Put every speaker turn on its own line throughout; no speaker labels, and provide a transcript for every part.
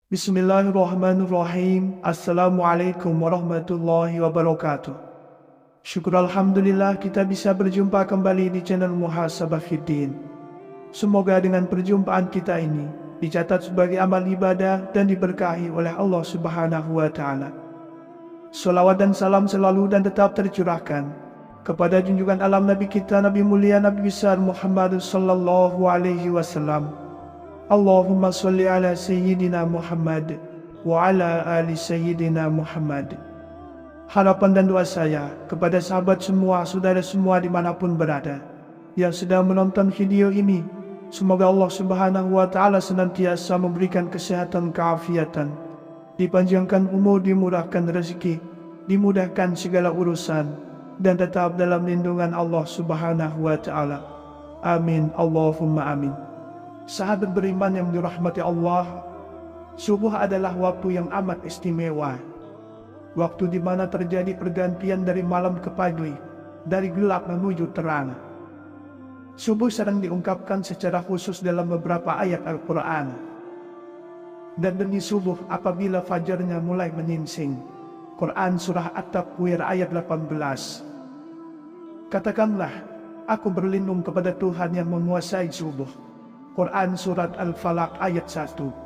Bismillahirrahmanirrahim. Assalamualaikum warahmatullahi wabarakatuh. Syukur Alhamdulillah kita bisa berjumpa kembali di channel Muhasabah Fiddin. Semoga dengan perjumpaan kita ini dicatat sebagai amal ibadah dan diberkahi oleh Allah Subhanahu wa Ta'ala. Salawat dan salam selalu dan tetap tercurahkan kepada junjungan alam Nabi kita, Nabi mulia, Nabi besar Muhammad sallallahu alaihi wasallam. Allahumma salli ala Sayyidina Muhammad wa ala ali Sayyidina Muhammad. Harapan dan doa saya kepada sahabat semua, saudara semua dimanapun berada yang sedang menonton video ini, semoga Allah Subhanahu wa Ta'ala senantiasa memberikan kesehatan, keafiatan, dipanjangkan umur, dimurahkan rezeki, dimudahkan segala urusan, dan tetap dalam lindungan Allah Subhanahu wa Ta'ala. Amin, Allahumma amin. Sahabat beriman yang dirahmati Allah, subuh adalah waktu yang amat istimewa. Waktu di mana terjadi pergantian dari malam ke pagi, dari gelap menuju terang. Subuh sering diungkapkan secara khusus dalam beberapa ayat Al-Quran. Dan demi subuh apabila fajarnya mulai menyingsing. Quran Surah At-Takwir ayat 18. Katakanlah, aku berlindung kepada Tuhan yang menguasai subuh. Quran Surat Al-Falaq ayat 1.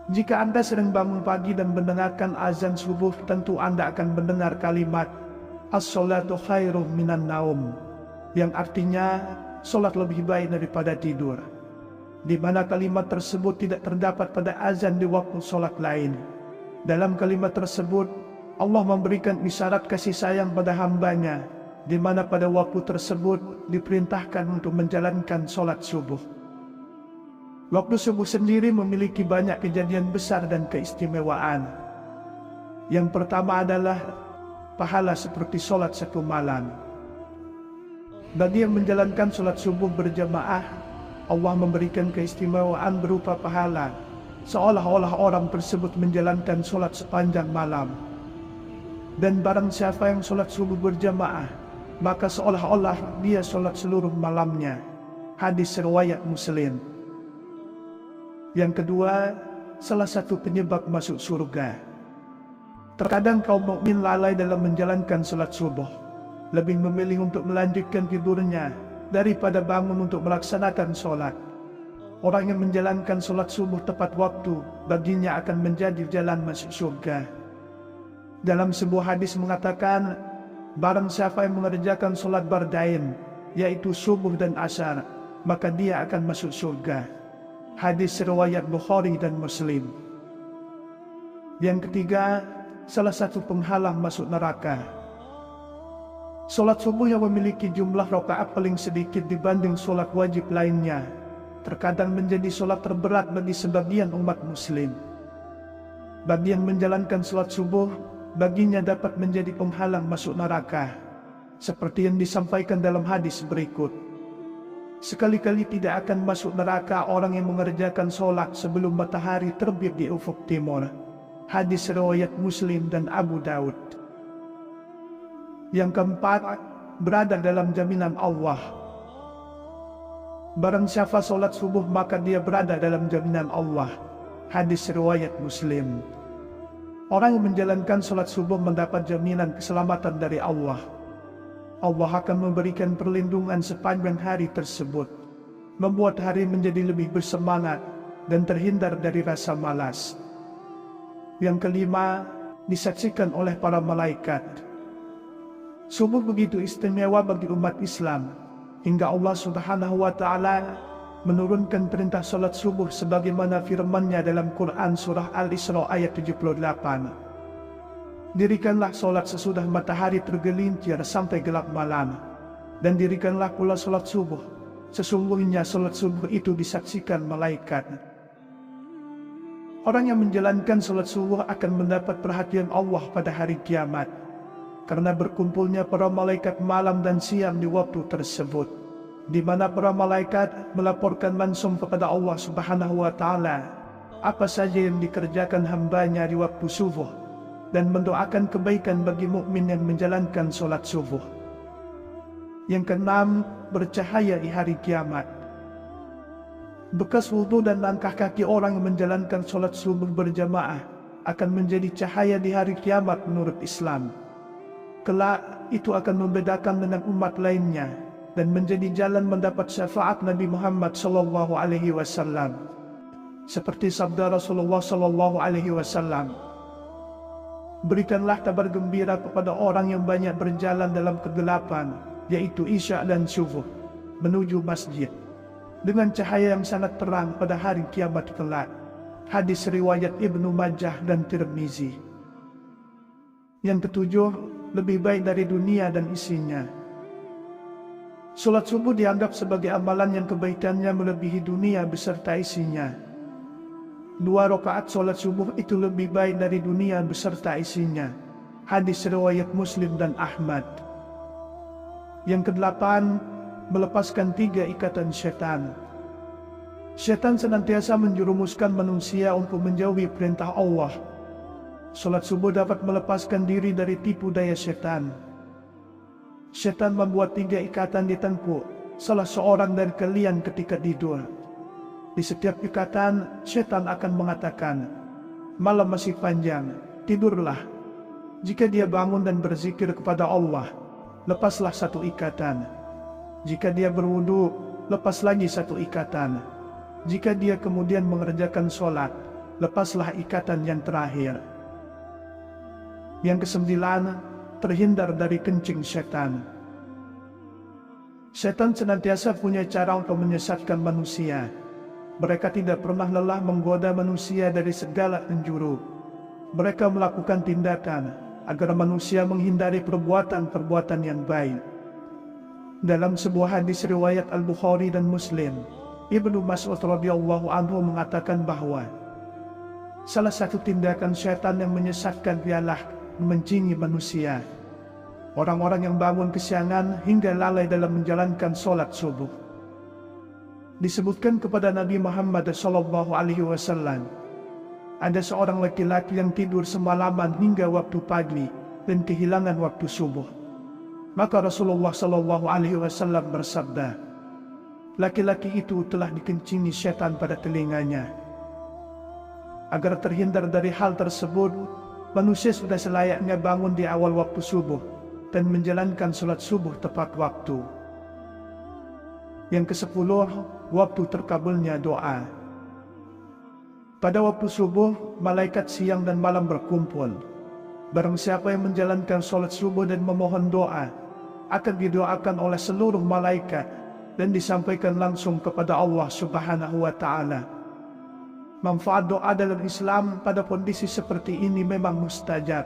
Jika Anda sering bangun pagi dan mendengarkan azan subuh, tentu Anda akan mendengar kalimat As-sholatu khairum minan naum, yang artinya sholat lebih baik daripada tidur, di mana kalimat tersebut tidak terdapat pada azan di waktu sholat lain. Dalam kalimat tersebut Allah memberikan isyarat kasih sayang pada hambanya, di mana pada waktu tersebut diperintahkan untuk menjalankan sholat subuh. Waktu subuh sendiri memiliki banyak kejadian besar dan keistimewaan. Yang pertama adalah pahala seperti sholat satu malam. Bagi yang menjalankan sholat subuh berjamaah, Allah memberikan keistimewaan berupa pahala, seolah-olah orang tersebut menjalankan sholat sepanjang malam. Dan barang siapa yang sholat subuh berjamaah, maka seolah-olah dia sholat seluruh malamnya. Hadis riwayat Muslim. Yang kedua, salah satu penyebab masuk surga. Terkadang kaum mukmin lalai dalam menjalankan salat subuh, lebih memilih untuk melanjutkan tidurnya daripada bangun untuk melaksanakan salat. Orang yang menjalankan salat subuh tepat waktu, baginya akan menjadi jalan masuk surga. Dalam sebuah hadis mengatakan, barang siapa yang mengerjakan salat bardain, yaitu subuh dan asar, maka dia akan masuk surga. Hadis riwayat Bukhari dan Muslim. Yang ketiga, salah satu penghalang masuk neraka. Salat subuh yang memiliki jumlah rakaat paling sedikit dibanding salat wajib lainnya, terkadang menjadi salat terberat bagi sebagian umat muslim. Bagi yang menjalankan salat subuh, baginya dapat menjadi penghalang masuk neraka, seperti yang disampaikan dalam hadis berikut. Sekali-kali tidak akan masuk neraka orang yang mengerjakan sholat sebelum matahari terbit di ufuk timur. Hadis riwayat Muslim dan Abu Daud. Yang keempat, berada dalam jaminan Allah. Barang siapa sholat subuh maka dia berada dalam jaminan Allah. Hadis riwayat Muslim. Orang yang menjalankan sholat subuh mendapat jaminan keselamatan dari Allah. Allah akan memberikan perlindungan sepanjang hari tersebut, membuat hari menjadi lebih bersemangat dan terhindar dari rasa malas. Yang kelima, disaksikan oleh para malaikat. Subuh begitu istimewa bagi umat Islam, hingga Allah Subhanahu wa Ta'ala menurunkan perintah salat subuh sebagaimana firman-Nya dalam Quran Surah Al-Isra ayat 78. Dirikanlah solat sesudah matahari tergelincir sampai gelap malam, dan dirikanlah pula solat subuh. Sesungguhnya solat subuh itu disaksikan malaikat. Orang yang menjalankan solat subuh akan mendapat perhatian Allah pada hari kiamat, karena berkumpulnya para malaikat malam dan siang di waktu tersebut. di mana para malaikat melaporkan langsung kepada Allah Subhanahu wa Ta'ala apa saja yang dikerjakan hambanya di waktu subuh, dan mendoakan kebaikan bagi mukmin yang menjalankan solat subuh. Yang keenam, bercahaya di hari kiamat. Bekas wudhu dan langkah kaki orang yang menjalankan solat subuh berjamaah akan menjadi cahaya di hari kiamat menurut Islam. Kelak itu akan membedakan dengan umat lainnya dan menjadi jalan mendapat syafaat Nabi Muhammad SAW. Seperti sabda Rasulullah SAW, berikanlah kabar gembira kepada orang yang banyak berjalan dalam kegelapan, yaitu Isya dan Subuh, menuju masjid, dengan cahaya yang sangat terang pada hari kiamat kelak. Hadis riwayat Ibnu Majah dan Tirmizi. Yang ketujuh, lebih baik dari dunia dan isinya. Salat subuh dianggap sebagai amalan yang kebaikannya melebihi dunia beserta isinya. 2 rakaat salat subuh itu lebih baik dari dunia beserta isinya. Hadis riwayat Muslim dan Ahmad. Yang kedelapan, melepaskan 3 ikatan syaitan. Syaitan senantiasa menjerumuskan manusia untuk menjauhi perintah Allah. Salat subuh dapat melepaskan diri dari tipu daya syaitan. Syaitan membuat 3 ikatan di tengkuk salah seorang dari kalian ketika tidur. Di setiap ikatan, syaitan akan mengatakan, "Malam masih panjang, tidurlah." Jika dia bangun dan berzikir kepada Allah, lepaslah 1 ikatan. Jika dia berwudu, lepas lagi 1 ikatan. Jika dia kemudian mengerjakan sholat, lepaslah ikatan yang terakhir. Yang kesembilan, terhindar dari kencing setan. Setan senantiasa punya cara untuk menyesatkan manusia. Mereka tidak pernah lelah menggoda manusia dari segala penjuru. Mereka melakukan tindakan agar manusia menghindari perbuatan-perbuatan yang baik. Dalam sebuah hadis riwayat Al-Bukhari dan Muslim, Ibnu Mas'ud radhiyallahu anhu mengatakan bahwa salah satu tindakan syaitan yang menyesatkan ialah mencingi manusia. Orang-orang yang bangun kesiangan hingga lalai dalam menjalankan sholat subuh. Disebutkan kepada Nabi Muhammad SAW, ada seorang laki-laki yang tidur semalaman hingga waktu pagi dan kehilangan waktu subuh. Maka Rasulullah SAW bersabda, laki-laki itu telah dikencingi syaitan pada telinganya. Agar terhindar dari hal tersebut, manusia sudah selayaknya bangun di awal waktu subuh dan menjalankan sholat subuh tepat waktu. Yang ke-10, waktu terkabulnya doa. Pada waktu subuh, malaikat siang dan malam berkumpul. Barang siapa yang menjalankan sholat subuh dan memohon doa, akan didoakan oleh seluruh malaikat dan disampaikan langsung kepada Allah Subhanahu wa Ta'ala. Manfaat doa dalam Islam pada kondisi seperti ini memang mustajab.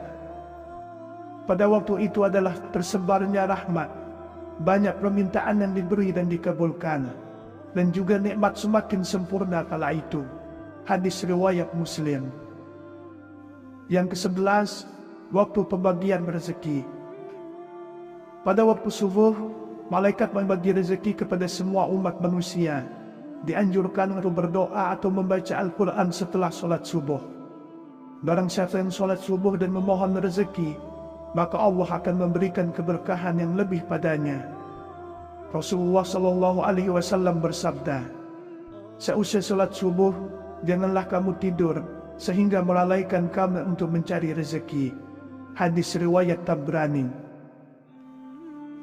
Pada waktu itu adalah tersebarnya rahmat, banyak permintaan yang diberi dan dikabulkan, dan juga nikmat semakin sempurna kala itu. Hadis riwayat Muslim. Yang ke-11, waktu pembagian rezeki. Pada waktu subuh, malaikat membagi rezeki kepada semua umat manusia. Dianjurkan untuk berdoa atau membaca Al-Quran setelah sholat subuh. Barang siapa yang sholat subuh dan memohon rezeki, maka Allah akan memberikan keberkahan yang lebih padanya. Rasulullah SAW bersabda, seusai sholat subuh, janganlah kamu tidur sehingga melalaikan kamu untuk mencari rezeki. Hadis riwayat Tabrani.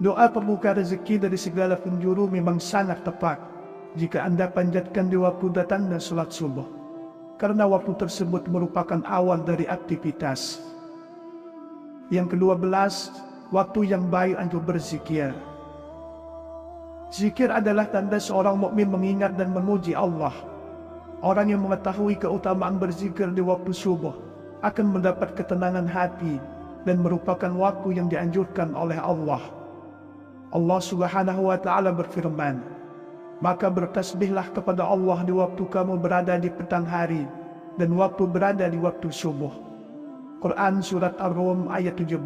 Doa pembuka rezeki dari segala penjuru memang sangat tepat jika Anda panjatkan di waktu datangnya sholat subuh, karena waktu tersebut merupakan awal dari aktivitas. Yang ke-12, waktu yang baik untuk berzikir. Zikir adalah tanda seorang mukmin mengingat dan memuji Allah. Orang yang mengetahui keutamaan berzikir di waktu subuh akan mendapat ketenangan hati dan merupakan waktu yang dianjurkan oleh Allah. Allah Subhanahu wa Ta'ala berfirman, maka bertasbihlah kepada Allah di waktu kamu berada di petang hari dan waktu berada di waktu subuh. Quran Surat Ar-Rum ayat 17.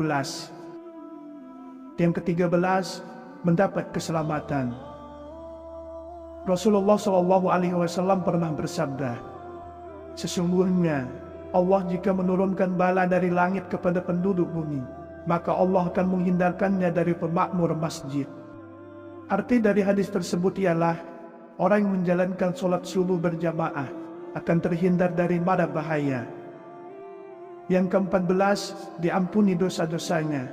Yang ke-13, mendapat keselamatan. Rasulullah SAW pernah bersabda, "Sesungguhnya Allah jika menurunkan bala dari langit kepada penduduk bumi, maka Allah akan menghindarkannya dari pemakmur masjid." Arti dari hadis tersebut ialah orang yang menjalankan sholat subuh berjamaah akan terhindar dari mara bahaya. Yang ke-14, diampuni dosa-dosanya.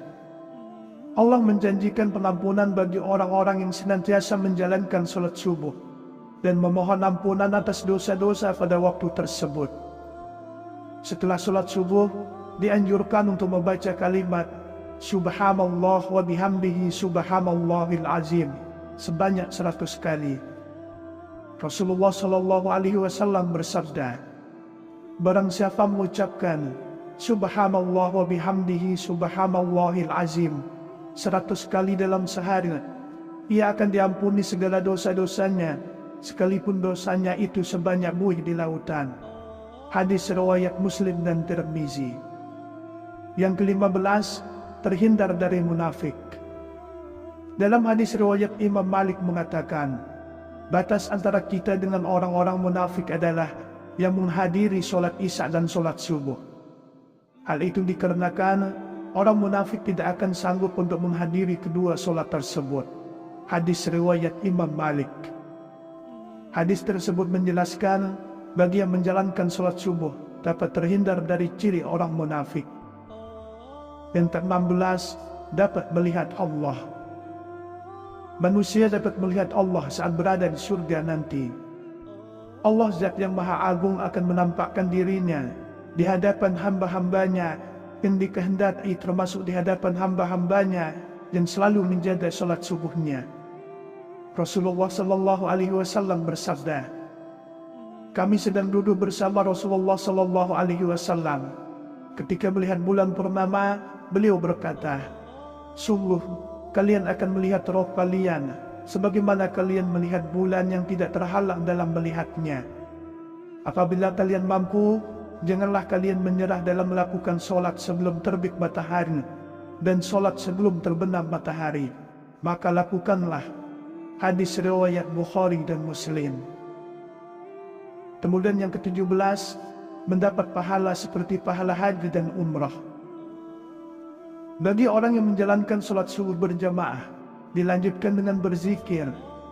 Allah menjanjikan pengampunan bagi orang-orang yang senantiasa menjalankan sholat subuh dan memohon ampunan atas dosa-dosa pada waktu tersebut. Setelah sholat subuh, dianjurkan untuk membaca kalimat Subhanallah wa bihamdihi subhanallahil azim sebanyak 100 kali. Rasulullah SAW bersabda, "Barang siapa mengucapkan Subhanallah wa bihamdihi subhanallahil azim 100 kali dalam sehari, ia akan diampuni segala dosa-dosanya, sekalipun dosanya itu sebanyak buih di lautan." Hadis riwayat Muslim dan Tirmizi. Yang ke-15, terhindar dari munafik. Dalam hadis riwayat Imam Malik mengatakan, batas antara kita dengan orang-orang munafik adalah yang menghadiri sholat isya dan sholat subuh. Hal itu dikarenakan orang munafik tidak akan sanggup untuk menghadiri kedua sholat tersebut. Hadis riwayat Imam Malik. Hadis tersebut menjelaskan bagi yang menjalankan sholat subuh dapat terhindar dari ciri orang munafik. Yang ke-16, dapat melihat Allah. Manusia dapat melihat Allah saat berada di surga nanti. Allah Zat yang Maha Agung akan menampakkan dirinya di hadapan hamba-hambanya yang dikehendaki, termasuk di hadapan hamba-hambanya yang selalu menjaga sholat subuhnya. Rasulullah SAW bersabda, "Kami sedang duduk bersama Rasulullah SAW. Ketika melihat bulan purnama, beliau berkata, 'Sungguh, kalian akan melihat roh kalian, sebagaimana kalian melihat bulan yang tidak terhalang dalam melihatnya. Apabila kalian mampu, janganlah kalian menyerah dalam melakukan sholat sebelum terbit matahari dan sholat sebelum terbenam matahari. Maka lakukanlah.'" Hadis riwayat Bukhari dan Muslim. Kemudian yang ke-17, mendapat pahala seperti pahala haji dan umrah. Bagi orang yang menjalankan sholat subuh berjamaah, dilanjutkan dengan berzikir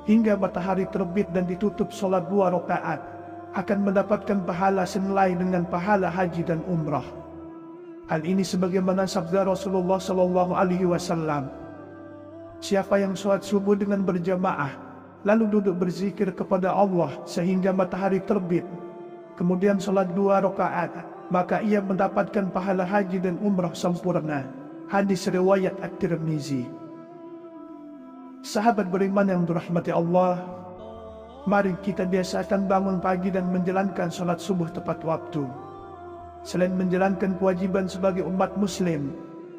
hingga matahari terbit dan ditutup sholat 2 rakaat, akan mendapatkan pahala senilai dengan pahala haji dan umrah. Hal ini sebagaimana sabda Rasulullah SAW, "Siapa yang sholat subuh dengan berjamaah, lalu duduk berzikir kepada Allah sehingga matahari terbit, kemudian sholat 2 rakaat, maka ia mendapatkan pahala haji dan umrah sempurna." Hadis riwayat At-Tirmizi. Sahabat beriman yang dirahmati Allah, mari kita biasakan bangun pagi dan menjalankan sholat subuh tepat waktu. Selain menjalankan kewajiban sebagai umat muslim,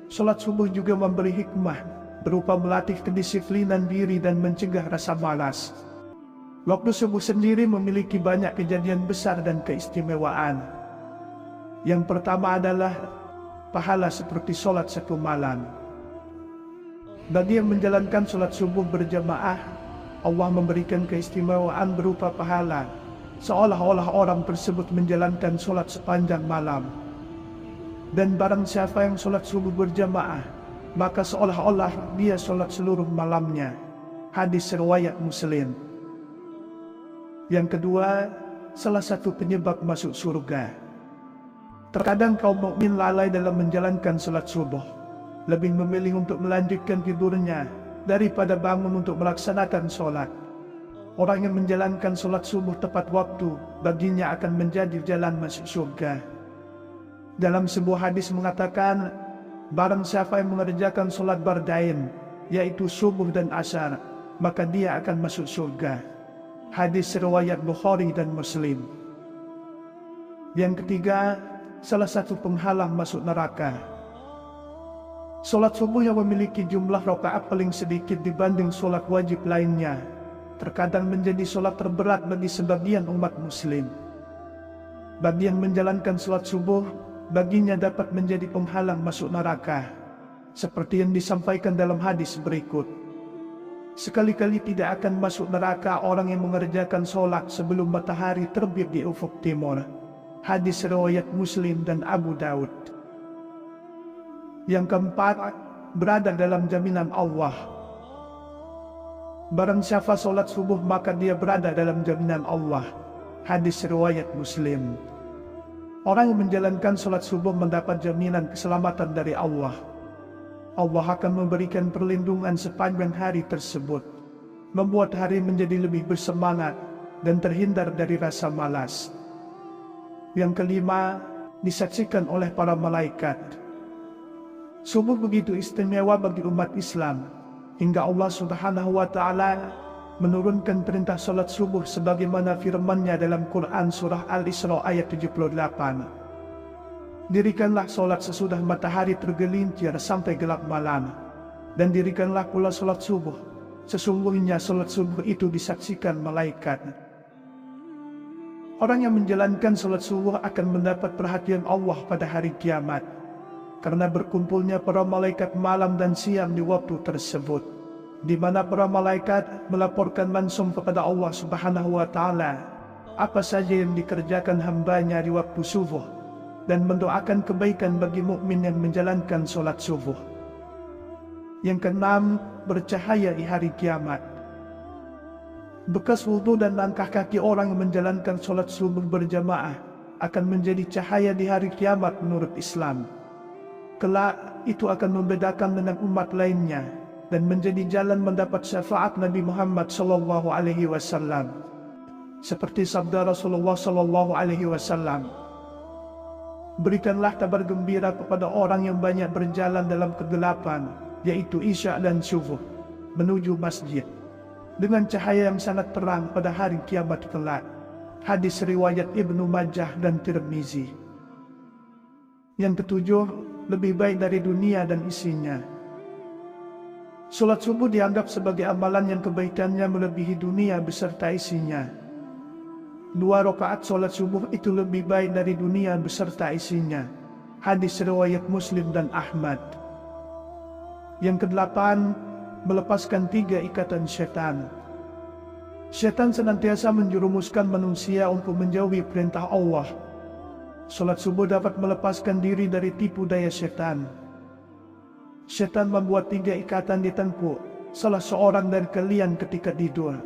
sholat subuh juga memberi hikmah berupa melatih kedisiplinan diri dan mencegah rasa malas. Waktu subuh sendiri memiliki banyak kejadian besar dan keistimewaan. Yang pertama adalah pahala seperti sholat 1 malam. Bagi yang menjalankan sholat subuh berjamaah, Allah memberikan keistimewaan berupa pahala, seolah-olah orang tersebut menjalankan sholat sepanjang malam. Dan barang siapa yang sholat subuh berjamaah, maka seolah-olah dia sholat seluruh malamnya. Hadis riwayat Muslim. Yang kedua, salah satu penyebab masuk surga. Terkadang kaum mukmin lalai dalam menjalankan sholat subuh, lebih memilih untuk melanjutkan tidurnya daripada bangun untuk melaksanakan sholat. Orang yang menjalankan sholat subuh tepat waktu, baginya akan menjadi jalan masuk surga. Dalam sebuah hadis mengatakan, barang siapa yang mengerjakan sholat bardain, yaitu subuh dan asar, maka dia akan masuk surga. Hadis riwayat Bukhari dan Muslim. Yang ketiga, salah satu penghalang masuk neraka. Sholat subuh yang memiliki jumlah rakaat paling sedikit dibanding sholat wajib lainnya, terkadang menjadi sholat terberat bagi sebagian umat muslim. Bagi yang menjalankan sholat subuh, baginya dapat menjadi penghalang masuk neraka, seperti yang disampaikan dalam hadis berikut. Sekali-kali tidak akan masuk neraka orang yang mengerjakan sholat sebelum matahari terbit di ufuk timur. Hadis riwayat Muslim dan Abu Daud. Yang keempat, berada dalam jaminan Allah. Barang siapa sholat subuh maka dia berada dalam jaminan Allah. Hadis riwayat Muslim. Orang yang menjalankan sholat subuh mendapat jaminan keselamatan dari Allah. Allah akan memberikan perlindungan sepanjang hari tersebut, membuat hari menjadi lebih bersemangat dan terhindar dari rasa malas. Yang kelima, disaksikan oleh para malaikat. Subuh begitu istimewa bagi umat Islam, hingga Allah Subhanahu wa Ta'ala menurunkan perintah salat subuh sebagaimana firman-Nya dalam Quran surah Al-Isra ayat 78. Dirikanlah solat sesudah matahari tergelincir sampai gelap malam, dan dirikanlah pula solat subuh. Sesungguhnya solat subuh itu disaksikan malaikat. Orang yang menjalankan solat subuh akan mendapat perhatian Allah pada hari kiamat, karena berkumpulnya para malaikat malam dan siang di waktu tersebut, di mana para malaikat melaporkan langsung kepada Allah Subhanahu wa Ta'ala apa saja yang dikerjakan hambanya di waktu subuh, dan mendoakan kebaikan bagi mukmin yang menjalankan solat subuh. Yang keenam, bercahaya di hari kiamat. Bekas wudhu dan langkah kaki orang yang menjalankan solat subuh berjamaah akan menjadi cahaya di hari kiamat menurut Islam. Kelak itu akan membedakan dengan umat lainnya dan menjadi jalan mendapat syafaat Nabi Muhammad SAW. Seperti sabda Rasulullah SAW, berikanlah kabar gembira kepada orang yang banyak berjalan dalam kegelapan, yaitu Isya dan Subuh, menuju masjid, dengan cahaya yang sangat terang pada hari kiamat kelak. Hadis riwayat Ibnu Majah dan Tirmizi. Yang ketujuh, lebih baik dari dunia dan isinya. Salat subuh dianggap sebagai amalan yang kebaikannya melebihi dunia beserta isinya. 2 rakaat solat subuh itu lebih baik dari dunia beserta isinya. Hadis riwayat Muslim dan Ahmad. Yang kedelapan, melepaskan 3 ikatan syaitan. Syaitan senantiasa menjerumuskan manusia untuk menjauhi perintah Allah. Solat subuh dapat melepaskan diri dari tipu daya syaitan. Syaitan membuat 3 ikatan di tengkuk salah seorang dari kalian ketika tidur.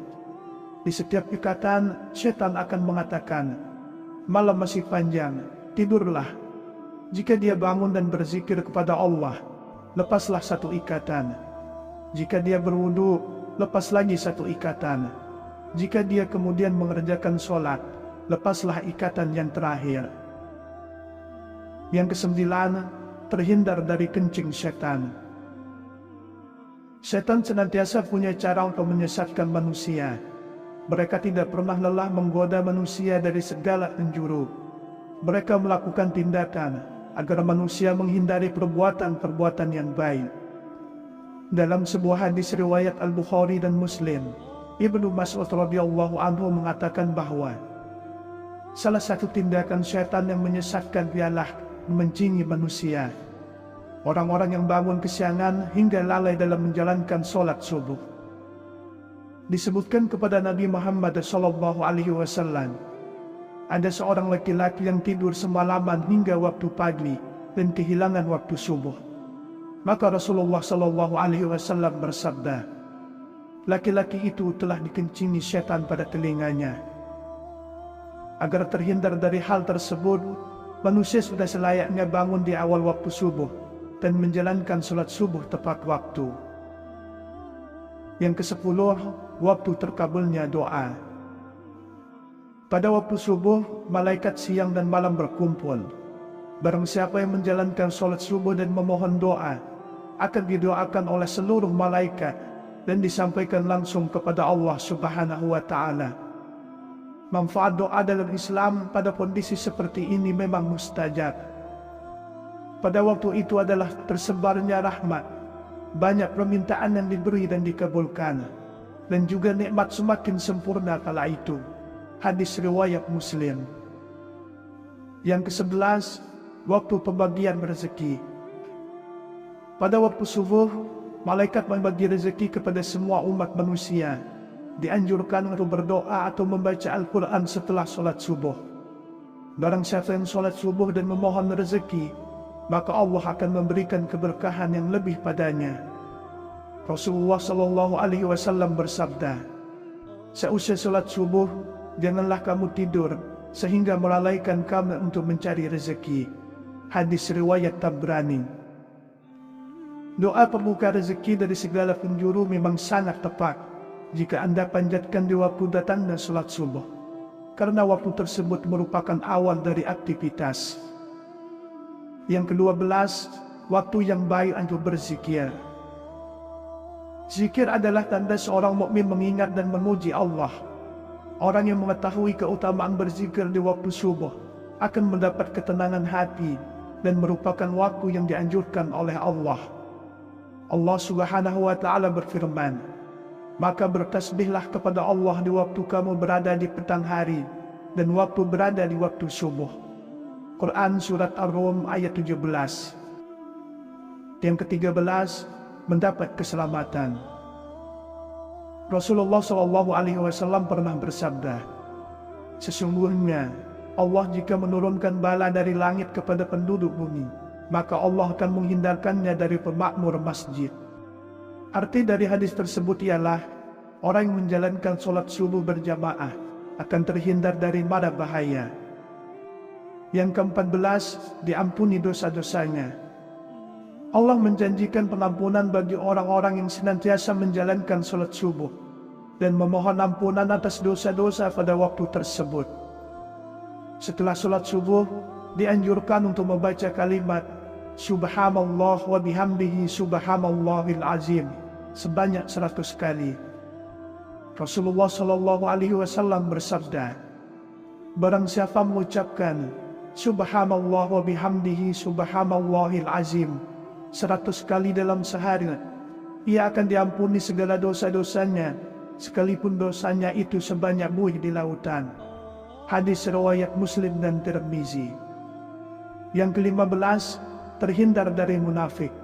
Di setiap ikatan, syaitan akan mengatakan, malam masih panjang, tidurlah. Jika dia bangun dan berzikir kepada Allah, lepaslah 1 ikatan. Jika dia berwudu, lepas lagi 1 ikatan. Jika dia kemudian mengerjakan sholat, lepaslah ikatan yang terakhir. Yang kesembilan, terhindar dari kencing syaitan. Syaitan senantiasa punya cara untuk menyesatkan manusia. Mereka tidak pernah lelah menggoda manusia dari segala penjuru. Mereka melakukan tindakan agar manusia menghindari perbuatan-perbuatan yang baik. Dalam sebuah hadis riwayat Al-Bukhari dan Muslim, Ibnu Mas'ud radhiyallahu anhu mengatakan bahwa salah satu tindakan syaitan yang menyesatkan ialah mencingi manusia. Orang-orang yang bangun kesiangan hingga lalai dalam menjalankan sholat subuh. Disebutkan kepada Nabi Muhammad SAW, ada seorang laki-laki yang tidur semalaman hingga waktu pagi dan kehilangan waktu subuh. Maka Rasulullah SAW bersabda, laki-laki itu telah dikencingi syaitan pada telinganya. Agar terhindar dari hal tersebut, manusia sudah selayaknya bangun di awal waktu subuh dan menjalankan sholat subuh tepat waktu. Yang ke-10, waktu terkabulnya doa. Pada waktu subuh, malaikat siang dan malam berkumpul. Barang siapa yang menjalankan sholat subuh dan memohon doa, akan didoakan oleh seluruh malaikat dan disampaikan langsung kepada Allah Subhanahu wa Ta'ala. Manfaat doa dalam Islam pada kondisi seperti ini memang mustajab. Pada waktu itu adalah tersebarnya rahmat, banyak permintaan yang diberi dan dikabulkan, dan juga nikmat semakin sempurna kala itu. Hadis riwayat Muslim. Yang ke-11, waktu pembagian rezeki. Pada waktu subuh, malaikat membagi rezeki kepada semua umat manusia. Dianjurkan untuk berdoa atau membaca Al-Quran setelah solat subuh. Barang siapa yang solat subuh dan memohon rezeki, maka Allah akan memberikan keberkahan yang lebih padanya. Rasulullah SAW bersabda, seusai solat subuh, janganlah kamu tidur sehingga melalaikan kamu untuk mencari rezeki. Hadis riwayat Tabrani. Doa pembuka rezeki dari segala penjuru memang sangat tepat jika Anda panjatkan di waktu datangnya solat subuh, karena waktu tersebut merupakan awal dari aktivitas. Yang ke-12, waktu yang baik untuk berzikir. Zikir adalah tanda seorang mukmin mengingat dan memuji Allah. Orang yang mengetahui keutamaan berzikir di waktu subuh akan mendapat ketenangan hati dan merupakan waktu yang dianjurkan oleh Allah. Allah Subhanahu wa Ta'ala berfirman, maka bertasbihlah kepada Allah di waktu kamu berada di petang hari dan waktu berada di waktu subuh. Quran Surat Ar-Rum ayat 17. Yang ke-13, mendapat keselamatan. Rasulullah SAW pernah bersabda, sesungguhnya Allah jika menurunkan bala dari langit kepada penduduk bumi, maka Allah akan menghindarkannya dari pemakmur masjid. Arti dari hadis tersebut ialah orang yang menjalankan solat subuh berjamaah akan terhindar dari mara bahaya. Yang ke-14, diampuni dosa-dosanya. Allah menjanjikan pengampunan bagi orang-orang yang senantiasa menjalankan solat subuh dan memohon ampunan atas dosa-dosa pada waktu tersebut. Setelah solat subuh, dianjurkan untuk membaca kalimat Subhanallah wa bihamdihi subhanallahil azim sebanyak 100 kali. Rasulullah SAW bersabda, barang siapa mengucapkan Subhanallah wa bihamdihi subhanallahil azim 100 kali dalam sehari, ia akan diampuni segala dosa-dosanya, sekalipun dosanya itu sebanyak buih di lautan. Hadis riwayat Muslim dan Tirmizi. Yang ke-15, terhindar dari munafik.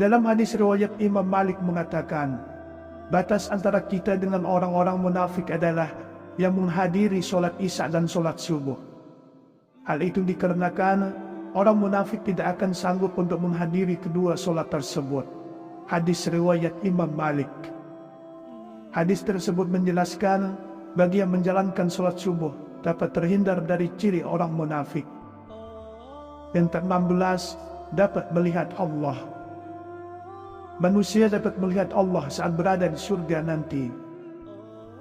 Dalam hadis riwayat Imam Malik mengatakan, batas antara kita dengan orang-orang munafik adalah yang menghadiri solat isya dan solat subuh. Hal itu dikarenakan orang munafik tidak akan sanggup untuk menghadiri kedua solat tersebut. Hadis riwayat Imam Malik. Hadis tersebut menjelaskan bagi yang menjalankan solat subuh dapat terhindar dari ciri orang munafik. Yang ke-16, dapat melihat Allah. Manusia dapat melihat Allah saat berada di surga nanti.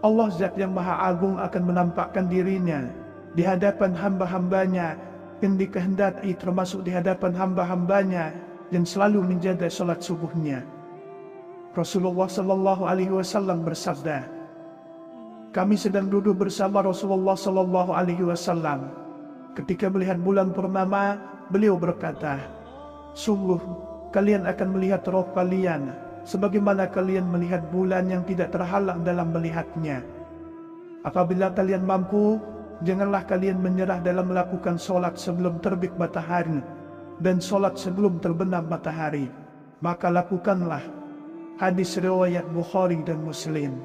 Allah Zat yang Maha Agung akan menampakkan dirinya di hadapan hamba-hambanya yang dikehendaki, termasuk di hadapan hamba-hambanya yang selalu menjaga solat subuhnya. Rasulullah SAW bersabda, kami sedang duduk bersama Rasulullah SAW. Ketika melihat bulan purnama, beliau berkata, sungguh kalian akan melihat roh kalian sebagaimana kalian melihat bulan yang tidak terhalang dalam melihatnya. Apabila kalian mampu, janganlah kalian menyerah dalam melakukan solat sebelum terbit matahari dan solat sebelum terbenam matahari, maka lakukanlah. Hadis riwayat Bukhari dan Muslim.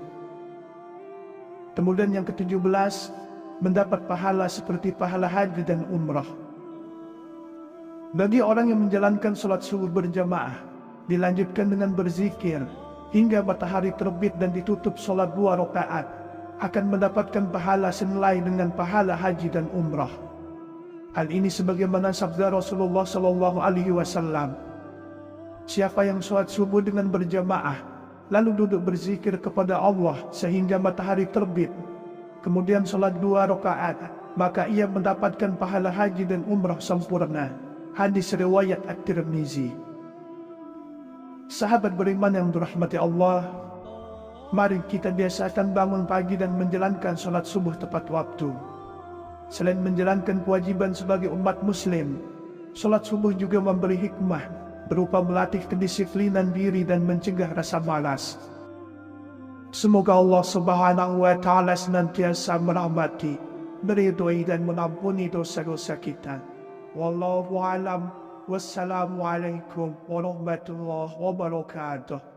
Kemudian yang ke-17, mendapat pahala seperti pahala haji dan umrah. Bagi orang yang menjalankan solat subuh berjamaah, dilanjutkan dengan berzikir hingga matahari terbit dan ditutup solat 2 rakaat, akan mendapatkan pahala senilai dengan pahala haji dan umrah. Hal ini sebagaimana sabda Rasulullah SAW, siapa yang solat subuh dengan berjamaah, lalu duduk berzikir kepada Allah sehingga matahari terbit, kemudian solat 2 rakaat, maka ia mendapatkan pahala haji dan umrah sempurna. Hadis riwayat At-Tirmizi. Sahabat beriman yang dirahmati Allah, mari kita biasakan bangun pagi dan menjalankan solat subuh tepat waktu. Selain menjalankan kewajiban sebagai umat muslim, solat subuh juga memberi hikmah berupa melatih kedisiplinan diri dan mencegah rasa malas. Semoga Allah Subhanahu wa Ta'ala senantiasa merahmati, meridhoi dan mengampuni dosa-dosa kita. Wallahu a'lam Wassalamualaikum warahmatullahi wabarakatuh.